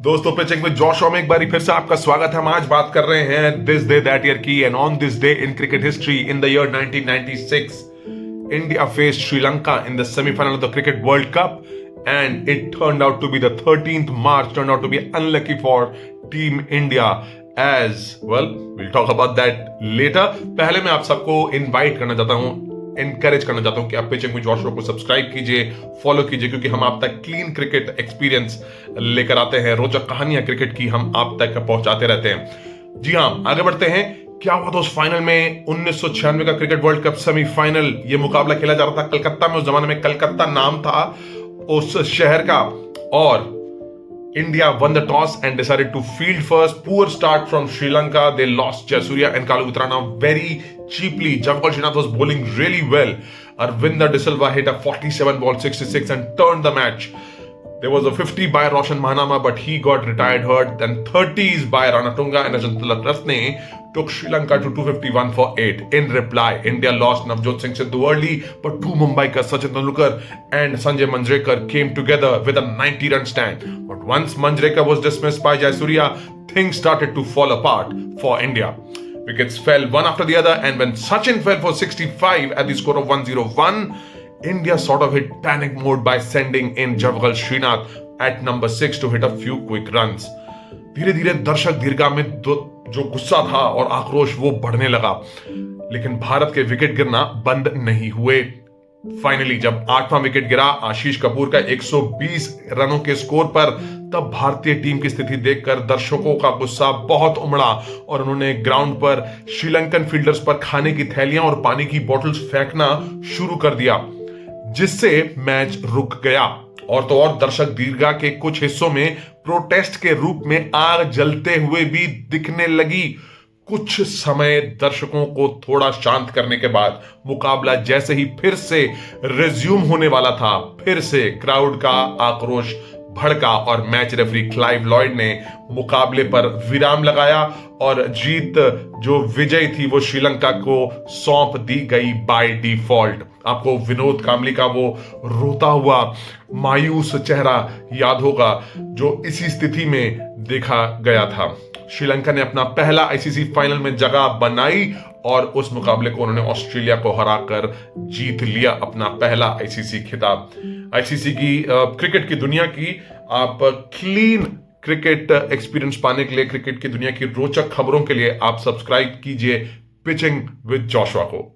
दोस्तों, pitching with Joshua में एक बार फिर से आपका स्वागत है। हम आज बात कर रहे हैं दिस डे दैट ईयर की। And on this day in cricket history in the year 1996 India faced Sri Lanka in the semi-final of the Cricket World Cup, and it turned out to be the 13th March. Turned out to be unlucky for Team India. As well, we'll talk about that later. पहले मैं आप सबको invite करना चाहता हूँ, encourage करना चाहता हूँ कि आप पिचिंग विद जोशुआ को सब्सक्राइब कीजिए, फॉलो कीजिए, क्योंकि हम आप तक क्लीन क्रिकेट एक्सपीरियंस लेकर आते हैं। रोचक कहानियां क्रिकेट की हम आप तक पहुंचाते रहते हैं। जी हाँ, आगे बढ़ते हैं। क्या हुआ था उस फाइनल में? 1996 का क्रिकेट वर्ल्ड कप सेमीफाइनल। ये मुकाबला खेला जा रहा था कलकत्ता में। उस जमाने में कलकत्ता नाम था उस शहर का। और India won the toss and decided to field first. Poor start from Sri Lanka. They lost Jayasuriya and Kalu Vitrana very cheaply. Javagal Srinath was bowling really well. Arvinder De Silva hit a 47 ball 66 and turned the match. There was a 50 by Roshan Mahanama, but he got retired hurt. Then 30s by Ranatunga and Ajantala Ratne took Sri Lanka to 251 for 8. In reply, India lost Navjot Singh Sidhu early, but two Mumbaikars, Sachin Tendulkar and Sanjay Manjrekar, came together with a 90-run stand. But once Manjrekar was dismissed by Jayasuriya, things started to fall apart for India. Wickets fell one after the other, and when Sachin fell for 65 at the score of 101, India sort of hit panic mode by sending in Javagal Srinath at number 6 to hit a few quick runs. धीरे धीरे दर्शक दीर्घा में जो गुस्सा था और आक्रोश वो बढ़ने लगा, लेकिन भारत के विकेट गिरना बंद नहीं हुए। फाइनली जब 8वां विकेट गिरा आशीष कपूर का 120 रनों के स्कोर पर, तब भारतीय टीम की स्थिति देखकर दर्शकों का गुस्सा बहुत उमड़ा और उन्होंने ग्राउंड पर श्रीलंकन फील्डर्स पर खाने की थैलियां और पानी की बोतल्स फेंकना शुरू कर दिया, जिससे मैच रुक गया। और तो और दर्शक दीर्घा के कुछ हिस्सों में प्रोटेस्ट के रूप में आग जलते हुए भी दिखने लगी। कुछ समय दर्शकों को थोड़ा शांत करने के बाद मुकाबला जैसे ही फिर से रिज्यूम होने वाला था, फिर से क्राउड का आक्रोश भड़का और मैच रेफरी क्लाइव लॉयड ने मुकाबले पर विराम लगाया और जीत जो विजय थी वो श्रीलंका को सौंप दी गई बाय डिफॉल्ट। आपको विनोद कांबली का वो रोता हुआ मायूस चेहरा याद होगा जो इसी स्थिति में देखा गया था। श्रीलंका ने अपना पहला आईसीसी फाइनल में जगह बनाई और उस मुकाबले को उन्होंने ऑस्ट्रेलिया को हराकर जीत लिया, अपना पहला आईसीसी खिताब। आईसीसी की क्रिकेट की दुनिया की आप क्लीन क्रिकेट एक्सपीरियंस पाने के लिए, क्रिकेट की दुनिया की रोचक खबरों के लिए आप सब्सक्राइब कीजिए पिचिंग विद जोशुआ को।